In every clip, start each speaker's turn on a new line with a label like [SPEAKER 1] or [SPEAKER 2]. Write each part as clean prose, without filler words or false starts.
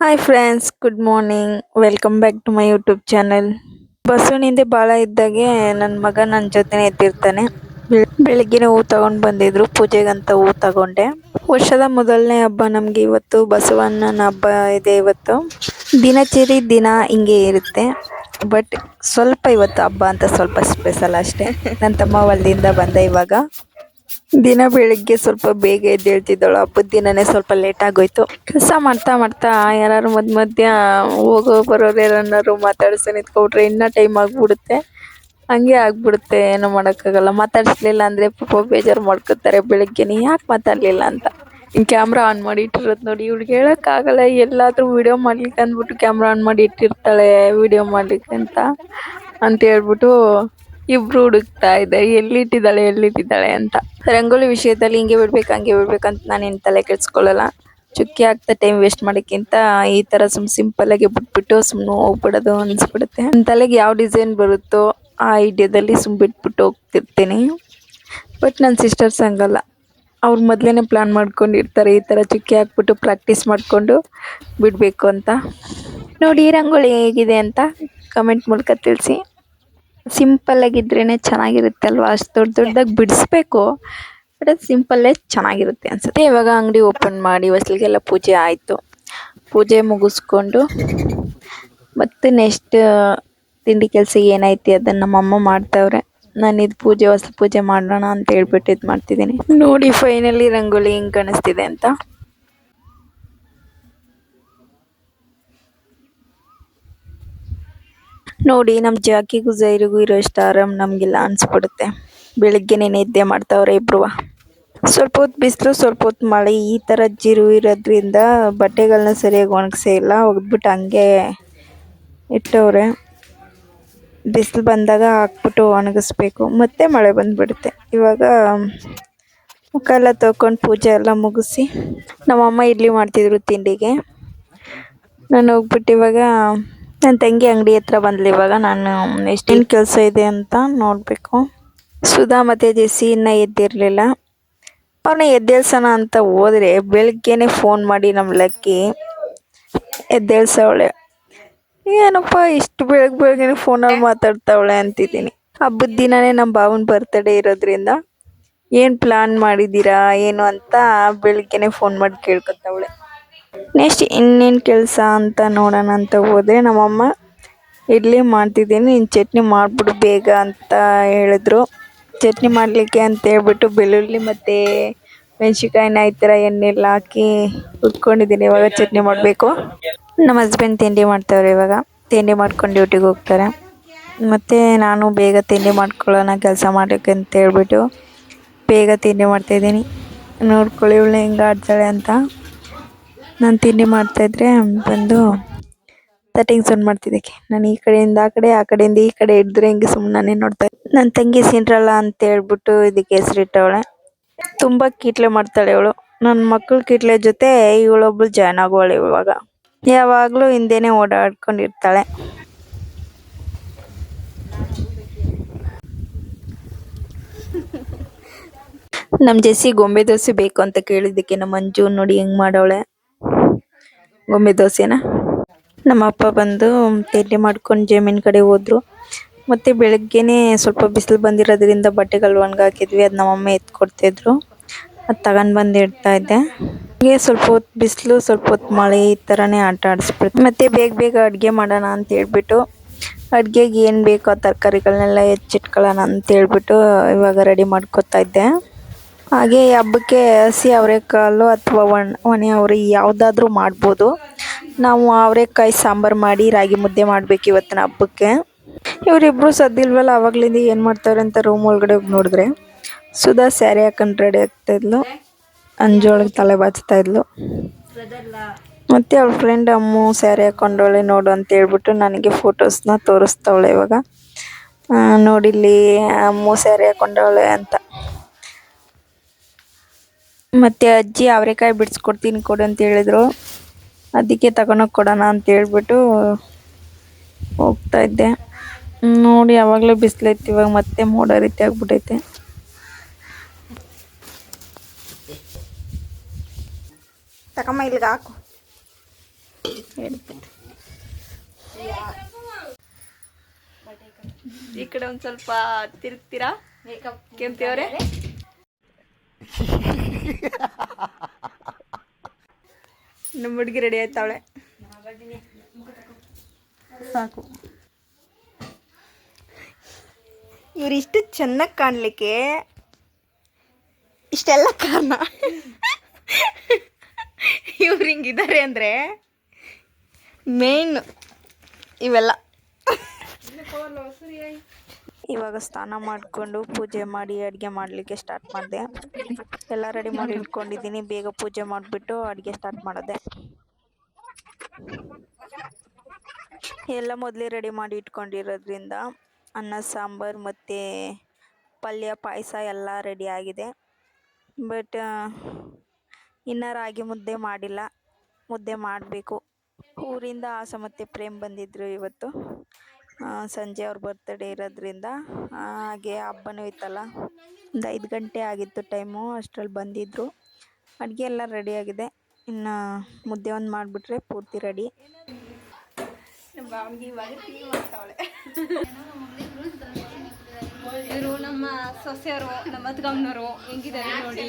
[SPEAKER 1] Hi friends, good morning. Welcome back to my YouTube channel. ಬಸವನಿಂದೆ ಭಾಳ ಇದ್ದಾಗೆ ನನ್ನ ಮಗ ನನ್ನ ಜೊತೆನೇ ಎದ್ದಿರ್ತಾನೆ. ಬೆಳಿಗ್ಗೆನೆ ಹೂ ತಗೊಂಡು ಬಂದಿದ್ರು, ಪೂಜೆಗಂತ ಹೂ ತಗೊಂಡೆ. ವರ್ಷದ ಮೊದಲನೇ ಹಬ್ಬ ನಮಗೆ ಇವತ್ತು, ಬಸವಣ್ಣನ ಹಬ್ಬ ಇದೆ ಇವತ್ತು. ದಿನಚರಿ ದಿನ ಹಿಂಗೆ ಇರುತ್ತೆ, ಬಟ್ ಸ್ವಲ್ಪ ಇವತ್ತು ಹಬ್ಬ ಅಂತ ಸ್ವಲ್ಪ ಸ್ಪೆಷಲ್ ಅಷ್ಟೇ. ನನ್ನ ತಮ್ಮ ಹೊಲದಿಂದ ಬಂದ ಇವಾಗ. ದಿನ ಬೆಳಿಗ್ಗೆ ಸ್ವಲ್ಪ ಬೇಗ ಎದ್ದೇಳ್ತಿದ್ದಳು, ಹಬ್ಬದ ದಿನನೇ ಸ್ವಲ್ಪ ಲೇಟ್ ಆಗೋಯ್ತು. ಕೆಲಸ ಮಾಡ್ತಾ ಮಾಡ್ತಾ ಯಾರು ಮಧ್ಯ ಹೋಗೋ ಬರೋರು ಯಾರನ್ನಾರು ಮಾತಾಡ್ಸ ನಿಂತ್ಕೊಬಿಟ್ರೆ ಇನ್ನೂ ಟೈಮ್ ಆಗ್ಬಿಡುತ್ತೆ. ಹಂಗೆ ಆಗ್ಬಿಡುತ್ತೆ, ಏನು ಮಾಡೋಕ್ಕಾಗಲ್ಲ. ಮಾತಾಡಿಸ್ಲಿಲ್ಲ ಅಂದರೆ ಪಾಪ ಬೇಜಾರು ಮಾಡ್ಕೊತಾರೆ. ಬೆಳಿಗ್ಗೆನೇ ಯಾಕೆ ಮಾತಾಡಲಿಲ್ಲ ಅಂತ ಕ್ಯಾಮ್ರಾ ಆನ್ ಮಾಡಿ ಇಟ್ಟಿರೋದು ನೋಡಿ. ಇವ್ಳಿಗೆ ಹೇಳೋಕ್ಕಾಗಲ್ಲ, ಎಲ್ಲಾದರೂ ವಿಡಿಯೋ ಮಾಡ್ಲಿಕ್ಕೆ ಅಂದ್ಬಿಟ್ಟು ಕ್ಯಾಮ್ರಾ ಆನ್ ಮಾಡಿ ಇಟ್ಟಿರ್ತಾಳೆ ವಿಡಿಯೋ ಮಾಡ್ಲಿಕ್ಕೆ ಅಂತ ಹೇಳ್ಬಿಟ್ಟು ಇಬ್ರು ಹುಡುಕ್ತಾ ಇದೆ, ಎಲ್ಲಿಟ್ಟಿದ್ದಾಳೆ ಅಂತ. ರಂಗೋಲಿ ವಿಷಯದಲ್ಲಿ ಹಿಂಗೆ ಹಂಗೆ ಬಿಡ್ಬೇಕಂತ ನಾನು ಏನು ತಲೆ ಕೆಡ್ಸ್ಕೊಳ್ಳಲ್ಲ. ಚುಕ್ಕಿ ಹಾಕ್ತಾ ಟೈಮ್ ವೇಸ್ಟ್ ಮಾಡೋಕ್ಕಿಂತ ಈ ಥರ ಸಿಂಪಲ್ ಆಗಿ ಬಿಟ್ಬಿಟ್ಟು ಸುಮ್ಮನೆ ಹೋಗ್ಬಿಡೋದು ಅನಿಸ್ಬಿಡುತ್ತೆ. ನನ್ನ ತಲೆಗೆ ಯಾವ ಡಿಸೈನ್ ಬರುತ್ತೋ ಆ ಐಡಿಯಾದಲ್ಲಿ ಬಿಟ್ಬಿಟ್ಟು ಹೋಗ್ತಿರ್ತೀನಿ. ಬಟ್ ನನ್ನ ಸಿಸ್ಟರ್ಸ್ ಹಂಗಲ್ಲ, ಅವ್ರು ಮೊದಲೇ ಪ್ಲ್ಯಾನ್ ಮಾಡ್ಕೊಂಡಿರ್ತಾರೆ ಈ ಥರ ಚುಕ್ಕಿ ಹಾಕ್ಬಿಟ್ಟು ಪ್ರಾಕ್ಟೀಸ್ ಮಾಡಿಕೊಂಡು ಬಿಡಬೇಕು ಅಂತ. ನೋಡಿ ರಂಗೋಲಿ ಹೇಗಿದೆ ಅಂತ ಕಮೆಂಟ್ ಮೂಲಕ ತಿಳಿಸಿ. ಸಿಂಪಲ್ ಆಗಿದ್ರೇ ಚೆನ್ನಾಗಿರುತ್ತೆ ಅಲ್ವಾ, ಅಷ್ಟು ದೊಡ್ಡದಾಗಿ ಬಿಡಿಸ್ಬೇಕು, ಬಟ್ ಅದು ಸಿಂಪಲ್ಲೇ ಚೆನ್ನಾಗಿರುತ್ತೆ ಅನ್ಸುತ್ತೆ. ಇವಾಗ ಅಂಗಡಿ ಓಪನ್ ಮಾಡಿ ಹೊಸ್ಲಿಗೆಲ್ಲ ಪೂಜೆ ಆಯಿತು. ಪೂಜೆ ಮುಗಿಸ್ಕೊಂಡು ಮತ್ತು ನೆಕ್ಸ್ಟ್ ತಿಂಡಿ ಕೆಲಸ ಏನೈತಿ ಅದನ್ನು ನಮ್ಮಮ್ಮ ಮಾಡ್ತಾವ್ರೆ. ನಾನು ಇದು ಹೊಸ ಪೂಜೆ ಮಾಡೋಣ ಅಂತ ಹೇಳ್ಬಿಟ್ಟು ಇದು ಮಾಡ್ತಿದ್ದೀನಿ. ನೋಡಿ ಫೈನಲಿ ರಂಗೋಲಿ ಹಿಂಗೆ ಕಾಣಿಸ್ತಿದೆ ಅಂತ. ನೋಡಿ ನಮ್ಮ ಜಾಕಿಗೂ ಜೈರಿಗೂ ಇರೋಷ್ಟು ಆರಾಮ್ ನಮಗಿಲ್ಲ ಅನಿಸ್ಬಿಡುತ್ತೆ. ಬೆಳಿಗ್ಗೆನೇ ನಿದ್ದೆ ಮಾಡ್ತಾವ್ರೆ ಇಬ್ರು. ಸ್ವಲ್ಪ ಹೊತ್ತು ಬಿಸಿಲು, ಸ್ವಲ್ಪ ಹೊತ್ತು ಮಳೆ, ಈ ಥರ ಜಿರು ಇರೋದ್ರಿಂದ ಬಟ್ಟೆಗಳನ್ನ ಸರಿಯಾಗಿ ಒಣಗಿಸೇ ಇಲ್ಲ, ಒಗ್ದ್ಬಿಟ್ಟು ಹಂಗೆ ಇಟ್ಟವ್ರೆ. ಬಿಸಿಲು ಬಂದಾಗ ಹಾಕ್ಬಿಟ್ಟು ಒಣಗಿಸ್ಬೇಕು, ಮತ್ತೆ ಮಳೆ ಬಂದುಬಿಡುತ್ತೆ. ಇವಾಗ ಮುಖ ಎಲ್ಲ ತೊಳ್ಕೊಂಡು ಪೂಜೆ ಎಲ್ಲ ಮುಗಿಸಿ ನಮ್ಮಮ್ಮ ಇಡ್ಲಿ ಮಾಡ್ತಿದ್ರು ತಿಂಡಿಗೆ. ನಾನು ಹೋಗ್ಬಿಟ್ಟು ಇವಾಗ ನನ್ನ ತಂಗಿ ಅಂಗಡಿ ಹತ್ರ ಬಂದ್ಲಿ. ಇವಾಗ ನಾನು ಎಷ್ಟೇನು ಕೆಲಸ ಇದೆ ಅಂತ ನೋಡಬೇಕು. ಸುಧಾ ಮತ್ತು ಜೆಸ್ಸಿ ಇನ್ನೂ ಎದ್ದಿರಲಿಲ್ಲ. ಅವ್ರನ್ನ ಎದ್ದೇಳ್ಸೋಣ ಅಂತ ಹೋದರೆ ಬೆಳಗ್ಗೆನೆ ಫೋನ್ ಮಾಡಿ ನಮ್ಮ ಲಕ್ಕಿ ಎದ್ದೇಳ್ಸವಳೆ. ಏನಪ್ಪ ಇಷ್ಟು ಬೆಳಗ್ಗೆನೆ ಫೋನಲ್ಲಿ ಮಾತಾಡ್ತಾವಳೆ ಅಂತಿದ್ದೀನಿ. ಹಬ್ಬದ ದಿನವೇ ನಮ್ಮ ಬಾವನ ಬರ್ತಡೇ ಇರೋದ್ರಿಂದ ಏನು ಪ್ಲ್ಯಾನ್ ಮಾಡಿದ್ದೀರಾ ಏನು ಅಂತ ಬೆಳಗ್ಗೆನೆ ಫೋನ್ ಮಾಡಿ ಕೇಳ್ಕೊತಾವಳೆ. ನೆಕ್ಸ್ಟ್ ಇನ್ನೇನು ಕೆಲಸ ಅಂತ ನೋಡೋಣ ಅಂತ ಹೋದರೆ ನಮ್ಮಮ್ಮ ಇಡ್ಲಿ ಮಾಡ್ತಿದ್ದೀನಿ, ನೀನು ಚಟ್ನಿ ಮಾಡಿಬಿಡು ಬೇಗ ಅಂತ ಹೇಳಿದ್ರು. ಚಟ್ನಿ ಮಾಡಲಿಕ್ಕೆ ಅಂತ ಹೇಳ್ಬಿಟ್ಟು ಬೆಳ್ಳುಳ್ಳಿ ಮತ್ತು ಮೆಣ್ಸಿನ್ಕಾಯಿನ ಈ ಥರ ಎಣ್ಣೆಲ್ಲ ಹಾಕಿ ಹುರ್ಕೊಂಡಿದ್ದೀನಿ. ಇವಾಗ ಚಟ್ನಿ ಮಾಡಬೇಕು. ನಮ್ಮ ಹಸ್ಬೆಂಡ್ ತಿಂಡಿ ಮಾಡ್ತಾವ್ರೆ. ಇವಾಗ ತಿಂಡಿ ಮಾಡ್ಕೊಂಡು ಡ್ಯೂಟಿಗೆ ಹೋಗ್ತಾರೆ. ಮತ್ತು ನಾನು ಬೇಗ ತಿಂಡಿ ಮಾಡ್ಕೊಳ್ಳೋಣ ಕೆಲಸ ಮಾಡೋಕ್ಕೆ ಅಂತ ಹೇಳ್ಬಿಟ್ಟು ಬೇಗ ತಿಂಡಿ ಮಾಡ್ತಾಯಿದ್ದೀನಿ. ನೋಡ್ಕೊಳ್ಳಿ ಇವಳು ಹೆಂಗೆ ಆಡ್ತಾಳೆ ಅಂತ. ನಾನು ತಿಂಡಿ ಮಾಡ್ತಾಯಿದ್ರೆ ಬಂದು ತಟ್ಟಿಂಗ್ ಸೌಂಡ್ ಮಾಡ್ತಿದ್ದಕ್ಕೆ ನಾನು ಈ ಕಡೆಯಿಂದ ಆ ಕಡೆ, ಆ ಕಡೆಯಿಂದ ಈ ಕಡೆ ಹಿಡಿದ್ರೆ ಹಿಂಗೆ ಸುಮ್ಮನೆ ನೋಡ್ತಾ ಇದ್ದೆ. ನನ್ನ ತಂಗಿ ಸಿಂಡ್ರಲ್ಲ ಅಂತ ಹೇಳ್ಬಿಟ್ಟು ಇದಕ್ಕೆ ಹೆಸರಿಟ್ಟವಳೆ. ತುಂಬ ಕೀಟ್ಲೆ ಮಾಡ್ತಾಳೆ ಇವಳು. ನನ್ನ ಮಕ್ಕಳ ಕೀಟ್ಲೆ ಜೊತೆ ಇವಳೊಬ್ಬಳು ಜಾಯ್ನ್ ಆಗೋಳೆ. ಇವಾಗ ಯಾವಾಗಲೂ ಹಿಂದೆನೇ ಓಡಾಡ್ಕೊಂಡಿರ್ತಾಳೆ. ನಮ್ಮ ಜೆಸ್ಸಿ ಗೊಂಬೆ ದೋಸೆ ಬೇಕು ಅಂತ ಕೇಳಿದ್ದಕ್ಕೆ ನಮ್ಮ ಮಂಜು ನೋಡಿ ಹೆಂಗೆ ಮಾಡವಳೆ ಗೊಂಬೆ ದೋಸೆನ. ನಮ್ಮ ಅಪ್ಪ ಬಂದು ತಿಂಡಿ ಮಾಡ್ಕೊಂಡು ಜಮೀನ್ ಕಡೆ ಹೋದ್ರು. ಮತ್ತು ಬೆಳಗ್ಗೆನೇ ಸ್ವಲ್ಪ ಬಿಸಿಲು ಬಂದಿರೋದ್ರಿಂದ ಬಟ್ಟೆಗಳು ಒಣಗಾಕಿದ್ವಿ, ಅದು ನಮ್ಮಮ್ಮ ಎತ್ಕೊಡ್ತಿದ್ರು, ಅದು ತಗೊಂಡು ಬಂದು ಇಡ್ತಾ ಇದ್ದೆ. ಹೀಗೆ ಸ್ವಲ್ಪ ಹೊತ್ತು ಬಿಸಿಲು, ಸ್ವಲ್ಪ ಹೊತ್ತು ಮಳೆ, ಈ ಥರನೇ ಆಟ ಆಡಿಸ್ಬಿಡ್ತು. ಮತ್ತು ಬೇಗ ಅಡುಗೆ ಮಾಡೋಣ ಅಂತ ಹೇಳ್ಬಿಟ್ಟು ಅಡುಗೆಗೆ ಏನು ಬೇಕೋ ಆ ತರಕಾರಿಗಳನ್ನೆಲ್ಲ ಹೆಚ್ಚಿಟ್ಕೊಳ್ಳೋಣ ಅಂತ ಹೇಳ್ಬಿಟ್ಟು ಇವಾಗ ರೆಡಿ ಮಾಡ್ಕೊತಾ ಇದ್ದೆ. ಹಾಗೆ ಹಬ್ಬಕ್ಕೆ ಹಸಿ ಅವರೆಕಾಳು ಅಥವಾ ಒಣ ಅವರೆ ಯಾವುದಾದ್ರೂ ಮಾಡ್ಬೋದು. ನಾವು ಅವರೆಕಾಯಿ ಸಾಂಬಾರು ಮಾಡಿ ರಾಗಿ ಮುದ್ದೆ ಮಾಡಬೇಕು ಇವತ್ತಿನ ಹಬ್ಬಕ್ಕೆ. ಇವರಿಬ್ಬರು ಸದ್ದಿಲ್ವಲ್ಲ, ಆವಾಗಲಿಂದ ಏನು ಮಾಡ್ತಾರೆ ಅಂತ ರೂಮ್ ಒಳಗಡೆ ಹೋಗಿ ನೋಡಿದ್ರೆ ಸುಧಾ ಸ್ಯಾರಿ ಹಾಕೊಂಡು ರೆಡಿ ಆಗ್ತಾಯಿದ್ಲು, ಅಂಜೋಳಿಗೆ ತಲೆ ಬಾಚ್ತಾಯಿದ್ಲು. ಮತ್ತು ಅವಳ ಫ್ರೆಂಡ್ ಅಮ್ಮು ಸ್ಯಾರಿ ಹಾಕೊಂಡವಳೆ ನೋಡು ಅಂತ ಹೇಳ್ಬಿಟ್ಟು ನನಗೆ ಫೋಟೋಸ್ನ ತೋರಿಸ್ತಾವಳೆ. ಇವಾಗ ನೋಡಿಲ್ಲಿ ಅಮ್ಮು ಸ್ಯಾರಿ ಹಾಕೊಂಡವಳೆ ಅಂತ. ಮತ್ತು ಅಜ್ಜಿ ಅವರೆಕಾಯಿ ಬಿಡಿಸ್ಕೊಡ್ತೀನಿ ಕೊಡು ಅಂತ ಹೇಳಿದ್ರು, ಅದಕ್ಕೆ ತಗೊಂಡೋಗಿ ಕೊಡೋಣ ಅಂತ ಹೇಳ್ಬಿಟ್ಟು ಹೋಗ್ತಾಯಿದ್ದೆ. ನೋಡಿ ಯಾವಾಗಲೂ ಬಿಸಿಲೈತಿ, ಇವಾಗ ಮತ್ತೆ ಮೋಡ ರೀತಿ ಆಗ್ಬಿಟ್ಟೈತೆ. ತಕಮ್ಮ ಇಲ್ಲಿಗೆ ಹಾಕು. ಹೇಳ್ತೆ. ಈ ಕಡೆ ಒಂದು ಸ್ವಲ್ಪ ತಿರುಗ್ತೀರಾ ಕೆಂಪಿಯವರೇ? ನಮ್ಮ ಹುಡುಗಿ ರೆಡಿ ಆಯ್ತಾವಳೆ. ಸಾಕು. ಇವ್ರು ಇಷ್ಟು ಚೆನ್ನಾಗಿ ಕಾಣಲಿಕ್ಕೆ ಇಷ್ಟೆಲ್ಲ ಕಾರಣ. ಇವ್ರು ಹಿಂಗಿದ್ದಾರೆ ಅಂದರೆ ಮೇನ್ ಇವೆಲ್ಲ. ಇವಾಗ ಸ್ನಾನ ಮಾಡಿಕೊಂಡು ಪೂಜೆ ಮಾಡಿ ಅಡುಗೆ ಮಾಡಲಿಕ್ಕೆ ಸ್ಟಾರ್ಟ್ ಮಾಡಿದೆ. ಎಲ್ಲ ರೆಡಿ ಮಾಡಿ ಇಟ್ಕೊಂಡಿದ್ದೀನಿ. ಬೇಗ ಪೂಜೆ ಮಾಡಿಬಿಟ್ಟು ಅಡುಗೆ ಸ್ಟಾರ್ಟ್ ಮಾಡಿದೆ. ಎಲ್ಲ ಮೊದಲೇ ರೆಡಿ ಮಾಡಿ ಇಟ್ಕೊಂಡಿರೋದ್ರಿಂದ ಅನ್ನ ಸಾಂಬಾರು ಮತ್ತು ಪಲ್ಯ ಪಾಯಸ ಎಲ್ಲ ರೆಡಿ ಆಗಿದೆ. ಬಟ್ ಇನ್ನು ರಾಗಿ ಮುದ್ದೆ ಮಾಡಿಲ್ಲ, ಮುದ್ದೆ ಮಾಡಬೇಕು. ಊರಿಂದ ಆಸ ಮತ್ತು ಪ್ರೇಮ್ ಬಂದಿದ್ದರು ಇವತ್ತು. ಸಂಜೆ ಅವ್ರ ಬರ್ತ್ಡೇ ಇರೋದ್ರಿಂದ, ಹಾಗೆ ಹಬ್ಬನೂ ಇತ್ತಲ್ಲ. ಒಂದು 5 ಗಂಟೆ ಆಗಿತ್ತು ಟೈಮು, ಅಷ್ಟರಲ್ಲಿ ಬಂದಿದ್ದರು. ಅಡುಗೆ ಎಲ್ಲ ರೆಡಿಯಾಗಿದೆ. ಇನ್ನು ಮುದ್ದೆ ಒಂದು ಮಾಡಿಬಿಟ್ರೆ ಪೂರ್ತಿ ರೆಡಿ. ಇವರು ನಮ್ಮ ಸೊಸೆಯವರು, ನಮ್ಮ ಅತ್ಗಮ್ಮನವರು ಹೆಂಗಿದ್ದಾರೆ ನೋಡಿ.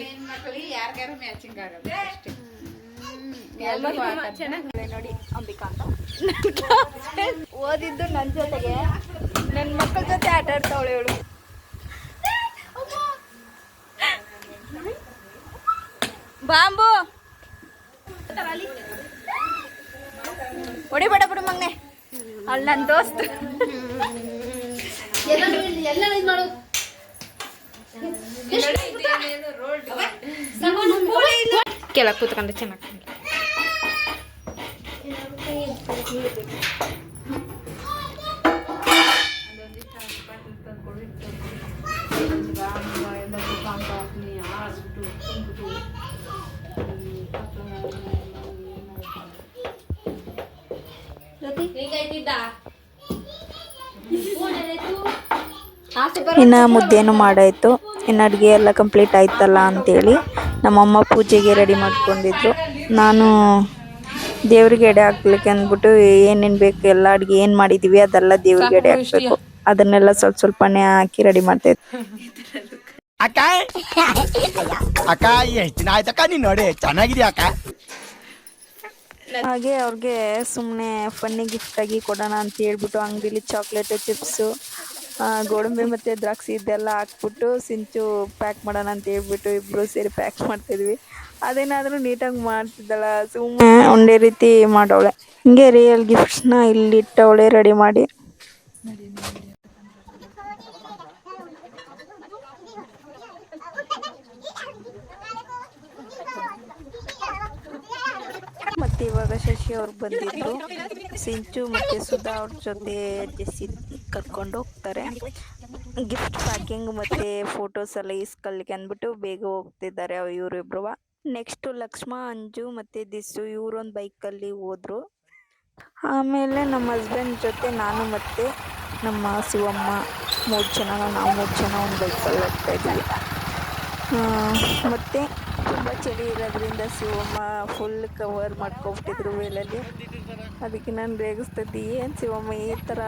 [SPEAKER 1] ಯಾರಿಗಾರು ಮ್ಯಾಚಿಂಗ್ ಆಗೋದು ಅಷ್ಟೇ. ಚೆನ್ನಾಗಿ ನೋಡಿ. ಅಂಬಿಕಾ ಅಂತ ಓದಿದ್ದು ನನ್ನ ಜೊತೆಗೆ, ನನ್ನ ಮಕ್ಕಳ ಜೊತೆ ಆಟ ಆಡ್ತಾವಳೆ ಇವಳು. ಬಾಂಬು ಹೊಡಿಬೇಡ ಬಿಡು ಮಗನೆ, ಅಲ್ಲಿ ನನ್ನ ದೋಸ್ತ್. ಕೆಳಗೆ ಕೂತ್ಕೊಂಡ್ರೆ ಚೆನ್ನಾಗಿ. ಇನ್ನು ಮುದ್ದೆನೂ ಮಾಡಾಯಿತು. ಇನ್ನು ಅಡುಗೆ ಎಲ್ಲ ಕಂಪ್ಲೀಟ್ ಆಯ್ತಲ್ಲ ಅಂತೇಳಿ ನಮ್ಮಮ್ಮ ಪೂಜೆಗೆ ರೆಡಿ ಮಾಡ್ಕೊಂಡಿದ್ರು. ನಾನು ದೇವ್ರಿಗೆ ಎಡೆ ಹಾಕ್ಲಿಕ್ಕೆ ಅಂದ್ಬಿಟ್ಟು ಏನೇನು ಬೇಕು ಎಲ್ಲ ಅಡುಗೆ ಏನು ಮಾಡಿದ್ದೀವಿ ಅದೆಲ್ಲ ದೇವ್ರಿಗೆ ಎಡೆ ಹಾಕಬೇಕು. ಅದನ್ನೆಲ್ಲ ಸ್ವಲ್ಪ ಸ್ವಲ್ಪನೇ ಹಾಕಿ ರೆಡಿ ಮಾಡ್ತಾಯಿದ್ದೆ.
[SPEAKER 2] ಅಕ್ಕ ಅಕ್ಕ ಎಷ್ಟು ದಿನ ಆಯ್ತಕ್ಕ ನೀನು ನೋಡಿ ಚೆನ್ನಾಗಿದ್ಯಾ ಅಕ್ಕ.
[SPEAKER 1] ಹಾಗೆ ಅವ್ರಿಗೆ ಸುಮ್ಮನೆ ಫನ್ನಿ ಗಿಫ್ಟಾಗಿ ಕೊಡೋಣ ಅಂತ ಹೇಳ್ಬಿಟ್ಟು ಅಂಗಡಿಲಿ ಚಾಕ್ಲೇಟು, ಚಿಪ್ಸು, ಗೋಡಂಬಿ ಮತ್ತು ದ್ರಾಕ್ಷಿ ಇದೆಲ್ಲ ಹಾಕ್ಬಿಟ್ಟು ಸಿಂಚು ಪ್ಯಾಕ್ ಮಾಡೋಣ ಅಂತ ಹೇಳ್ಬಿಟ್ಟು ಇಬ್ಬರು ಸೇರಿ ಪ್ಯಾಕ್ ಮಾಡ್ತಿದ್ವಿ. ಅದೇನಾದರೂ ನೀಟಾಗಿ ಮಾಡ್ತಿದ್ದಳ, ಸುಮ್ಮನೆ ಒಂದೇ ರೀತಿ ಮಾಡವಳೆ. ಹಿಂಗೆ ರಿಯಲ್ ಗಿಫ್ಟ್ಸ್ನ ಇಲ್ಲಿಟ್ಟವಳೆ ರೆಡಿ ಮಾಡಿ. ಮತ್ತು ಇವಾಗ ಶಶಿ ಅವ್ರು ಬಂದಿದ್ರು. ಸಿಂಚು ಮತ್ತು ಸುಧಾ ಅವ್ರ ಜೊತೆ ಜೆಸ್ಸಿ ಕರ್ಕೊಂಡು ಹೋಗ್ತಾರೆ. ಗಿಫ್ಟ್ ಪ್ಯಾಕಿಂಗ್ ಮತ್ತು ಫೋಟೋಸ್ ಎಲ್ಲ ಇಸ್ಕೊಳ್ಳಿಕ್ಕೆ ಅಂದ್ಬಿಟ್ಟು ಬೇಗ ಹೋಗ್ತಿದ್ದಾರೆ ಇವರಿಬ್ರು. ನೆಕ್ಸ್ಟು ಲಕ್ಷ್ಮ, ಅಂಜು ಮತ್ತು ದಿಸ್ಸು ಇವರೊಂದು ಬೈಕಲ್ಲಿ ಹೋದರು. ಆಮೇಲೆ ನಮ್ಮ ಹಸ್ಬೆಂಡ್ ಜೊತೆ ನಾನು ಮತ್ತು ನಮ್ಮ ಶಿವಮ್ಮ 3 ಜನ, ನಾವು 3 ಜನ ಒಂದು ಬೈಕಲ್ಲಿ ಹೋಗ್ತಾಯಿದ್ವಿ. ಮತ್ತು ತುಂಬ ಚಳಿ ಇರೋದ್ರಿಂದ ಶಿವಮ್ಮ ಫುಲ್ ಕವರ್ ಮಾಡ್ಕೊಬಿಟ್ಟಿದ್ರು ವೇಲಲ್ಲಿ. ಅದಕ್ಕೆ ನಾನು ರೇಗಿಸ್ತಿದ್ದೆ, ಏನು ಶಿವಮ್ಮ ಈ ಥರ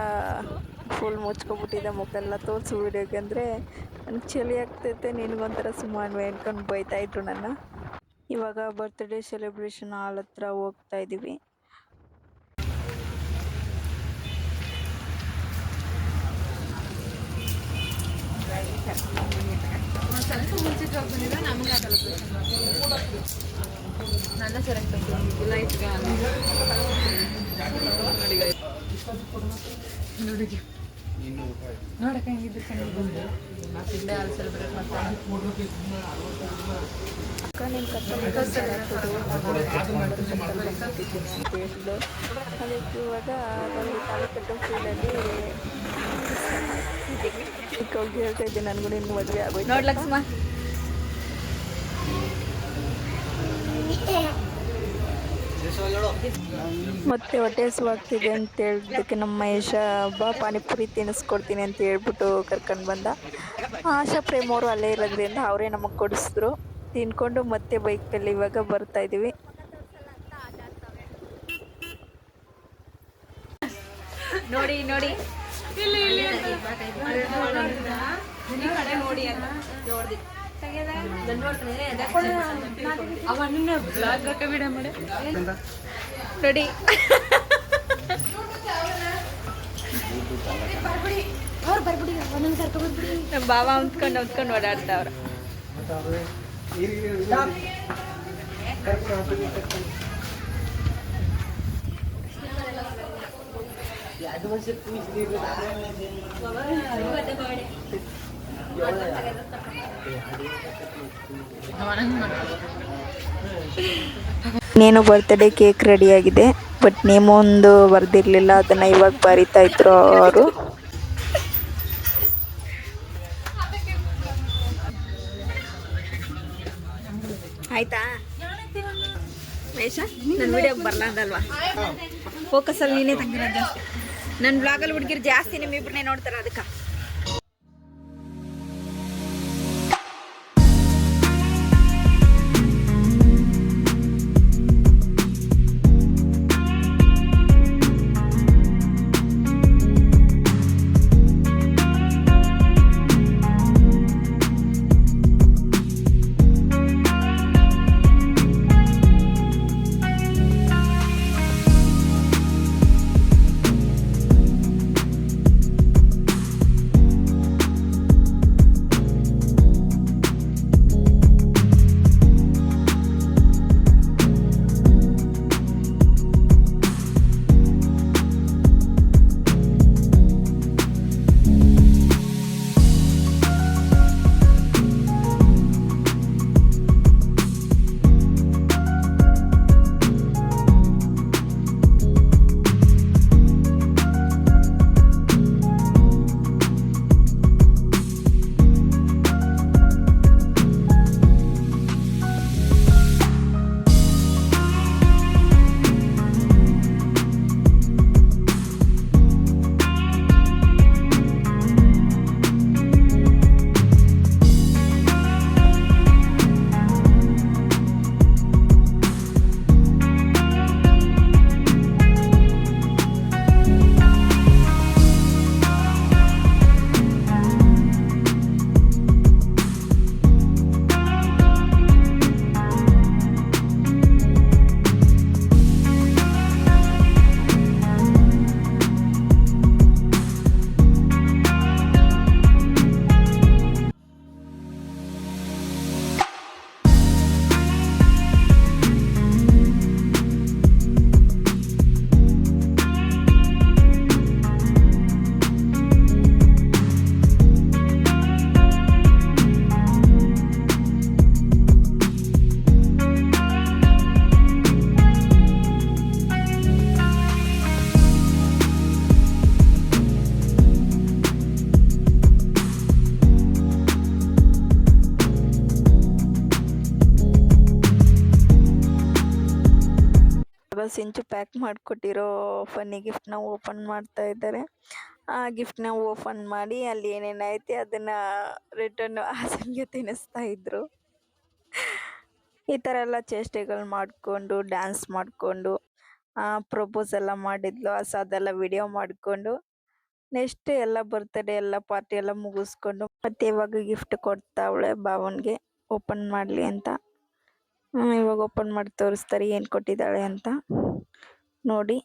[SPEAKER 1] ಫುಲ್ ಮುಚ್ಕೊಬಿಟ್ಟಿದ್ದೆ ಮುಖೆಲ್ಲ ತೋರಿಸು ವಿಡಿಯೋಗೆ ಅಂದರೆ ನನಗೆ ಚಳಿ ಆಗ್ತೈತೆ, ನಿನಗೊಂಥರ ಸುಮ್ಮನೆ ಹೇಳ್ಕೊಂಡು ಬೈತಾಯಿದ್ರು ನನ್ನ. ಇವಾಗ ಬರ್ತ್ಡೇ ಸೆಲೆಬ್ರೇಷನ್ ಹಾಲ್ ಹತ್ರ ಹೋಗ್ತಾ ಇದ್ದೀವಿ.
[SPEAKER 3] ನನ್ನ ಸೆಲೆಕ್ಟ್ ಲೈಟ್ಗೆ ನೋಡಕ್ಕೆ ಹೆಂಗಿದ್ದು ಚೆನ್ನಾಗಿ ಬಂದು ಬರ್ತ್ಡೇ ಅಲ್ಲಿ ಸೆಲೆಬ್ರೇಟ್ ಮಾಡ್ತಾರೆ.
[SPEAKER 1] ಅದಕ್ಕೆ ಇವಾಗ ಒಂದು ತಾಲೂಕಟ್ಟು ಫೀಲ್ಡಲ್ಲಿ ಚಿಕ್ಕವ್ರಿಗೆ ಹೇಳ್ತಾ ಇದ್ದೆ, ನನಗೂ ನಿನ್ಗೆ ಮದುವೆ ಆಗೋಯ್ತು ನೋಡಿ ಲಕ್ಷ್ಮ. ಮತ್ತೆ ಹೊಟ್ಟೆ ಹಸುವಾಗ್ತಿದೆ ಅಂತ ಹೇಳಿದ್ದಕ್ಕೆ ನಮ್ಮ ಮಹೇಶ ಬಾ ಪಾನಿಪುರಿ ತಿನ್ನಿಸ್ಕೊಡ್ತೀನಿ ಅಂತ ಹೇಳ್ಬಿಟ್ಟು ಕರ್ಕೊಂಡು ಬಂದ. ಆಶಾ ಪ್ರೇಮ್ ಅವರು ಅಲ್ಲೇ ಇರೋದ್ರಿಂದ ಅವರೇ ನಮಗೆ ಕೊಡಿಸಿದ್ರು. ತಿನ್ಕೊಂಡು ಮತ್ತೆ ಬೈಕಲ್ಲಿ ಇವಾಗ ಬರ್ತಾ ಇದ್ದೀವಿ. ನೋಡಿ ನೋಡಿ
[SPEAKER 3] ಇಲ್ಲಿ ಇಲ್ಲಿ ಅಂತ.
[SPEAKER 1] ಈ ಕಡೆ ನೋಡಿ ಅಂತ
[SPEAKER 3] ಅವ ನಿನ್ನೆ ಬ್ಲಾಗ್ ವಿಡಿಯೋ ಮಾಡಿ
[SPEAKER 1] ನೋಡಿ
[SPEAKER 3] ಅವ್ರು ಬರ್ಬಿಡಿ ಒಂದೊಂದು ಕರ್ಕೊಬಿಡ್ಬಿಡಿ.
[SPEAKER 1] ನಮ್ಮ ಬಾವ ಹೊಂದ್ಕೊಂಡು ಓಡಾಡ್ತಾವ್ರ. ನೀನು ಬರ್ತ್ಡೇ ಕೇಕ್ ರೆಡಿ ಆಗಿದೆ, ಬಟ್ ನೇಮ್ ಒಂದು ಬರ್ದಿರ್ಲಿಲ್ಲ, ಅದನ್ನ ಇವಾಗ ಬರಿತಾ ಇದ್ರು ಅವರು. ಆಯ್ತಾ ಮಹೇಶ, ನನ್ನ ವಿಡಿಯೋಗೆ ಬರಲ್ಲ ಅಂದಲ್ವಾ? ಫೋಕಸಲ್ಲಿ ನೀನೇ ತಂಗಿರೋದು ಜಾಸ್ತಿ. ನನ್ನ ಬ್ಲಾಗಲ್ಲಿ ಹುಡುಗಿರು ಜಾಸ್ತಿ ನಿಮ್ಮಿಬ್ಬರನ್ನೇ ನೋಡ್ತಾರೆ ಅದಕ್ಕೆ. ಸಿಂಚು ಪ್ಯಾಕ್ ಮಾಡಿಕೊಟ್ಟಿರೋ ಫನ್ನಿ ಗಿಫ್ಟ್ನ ಓಪನ್ ಮಾಡ್ತಾ ಇದ್ದಾರೆ. ಆ ಗಿಫ್ಟ್ನ ಓಪನ್ ಮಾಡಿ ಅಲ್ಲಿ ಏನೇನೈತೆ ಅದನ್ನ ರಿಟರ್ನ್ ಹಾಸನ್ಗೆ ತಿನ್ನಿಸ್ತಾ ಇದ್ರು. ಈ ಥರ ಎಲ್ಲ ಚೇಷ್ಟೆಗಳು ಮಾಡಿಕೊಂಡು ಡ್ಯಾನ್ಸ್ ಮಾಡಿಕೊಂಡು ಪ್ರಪೋಸ್ ಎಲ್ಲ ಮಾಡಿದ್ಲು. ಅದೆಲ್ಲ ವಿಡಿಯೋ ಮಾಡಿಕೊಂಡು ನೆಕ್ಸ್ಟ್ ಎಲ್ಲ ಬರ್ತ್ಡೇ ಎಲ್ಲ ಪಾರ್ಟಿ ಎಲ್ಲ ಮುಗಿಸ್ಕೊಂಡು ಮತ್ತೆ ಇವಾಗ ಗಿಫ್ಟ್ ಕೊಡ್ತಾವಳೆ ಭಾವನ್ಗೆ ಓಪನ್ ಮಾಡಲಿ ಅಂತ. ಇವಾಗ ಓಪನ್ ಮಾಡಿ ತೋರಿಸ್ತಾರೆ ಏನು ಕೊಟ್ಟಿದ್ದಾಳೆ ಅಂತ ನೋಡಿ.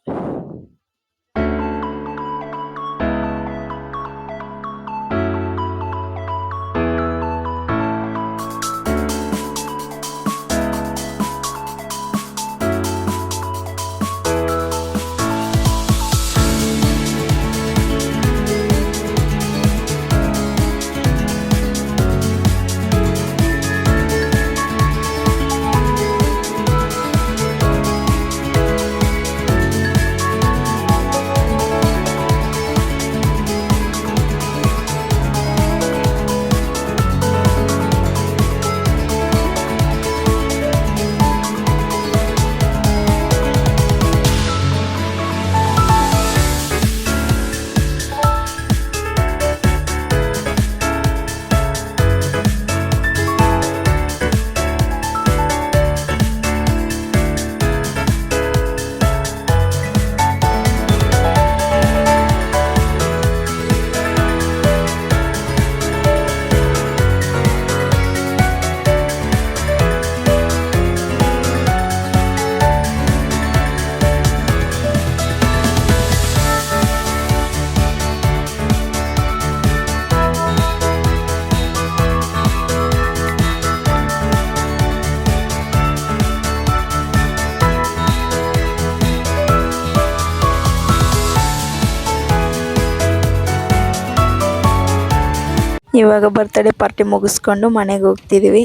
[SPEAKER 1] ಇವಾಗ ಬರ್ತ್ಡೇ ಪಾರ್ಟಿ ಮುಗಿಸ್ಕೊಂಡು ಮನೆಗೆ ಹೋಗ್ತಿದೀವಿ.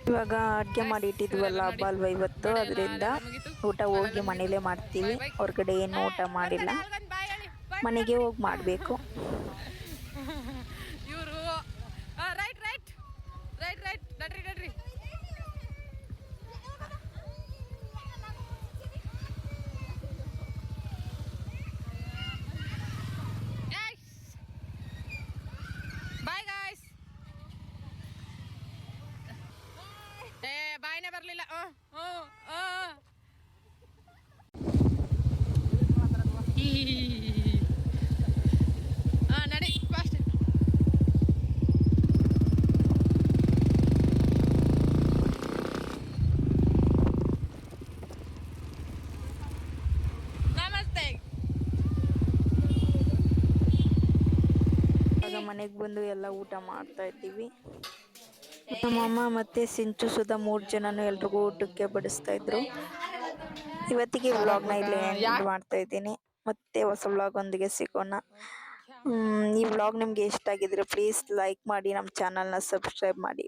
[SPEAKER 1] ಇವಾಗ ಅಡುಗೆ ಮಾಡಿ ಇಟ್ಟಿದ್ವಲ್ಲ ಹಬ್ಬ ಅಲ್ವಾ ಇವತ್ತು, ಅದರಿಂದ ಊಟ ಹೋಗಿ ಮನೇಲೇ ಮಾಡ್ತೀವಿ. ಹೊರಗಡೆ ಏನು ಊಟ ಮಾಡಿಲ್ಲ, ಮನೆಗೆ ಹೋಗಿ ಮಾಡಬೇಕು.
[SPEAKER 3] ಇವರು ರೈಟ್ ರೈಟ್ ರೈಟ್ ರೈಟ್ ನಡ್ರಿ ನಡ್ರಿ. Bye guys. ಏ ಬಾಯ್ನೇ ಬರಲಿಲ್ಲ. ನಡಿ ಫಾಸ್ಟ್. ನಮಸ್ತೆ.
[SPEAKER 1] ಇವಾಗ ಮನೆಗೆ ಬಂದು ಎಲ್ಲ ಊಟ ಮಾಡ್ತಾ ಇದ್ದೀವಿ. ನಮ್ಮಮ್ಮ ಮತ್ತೆ ಸಿಂಚು ಸುಧಾ 3 ಜನನು ಎಲ್ರಿಗೂ ಊಟಕ್ಕೆ ಬಡಿಸ್ತಾ ಇದ್ರು. ಇವತ್ತಿಗೆ ವ್ಲಾಗ್ನ ಇಲ್ಲಿ ಎಂಡ್ ಮಾಡ್ತಾ ಇದ್ದೀನಿ. ಮತ್ತೆ ಹೊಸ ವ್ಲಾಗ್ ಒಂದಿಗೆ ಸಿಗೋಣ. ಈ ವ್ಲಾಗ್ ನಿಮ್ಗೆ ಇಷ್ಟ ಆಗಿದ್ರೆ ಪ್ಲೀಸ್ ಲೈಕ್ ಮಾಡಿ, ನಮ್ಮ ಚಾನಲ್ನ ಸಬ್ಸ್ಕ್ರೈಬ್ ಮಾಡಿ.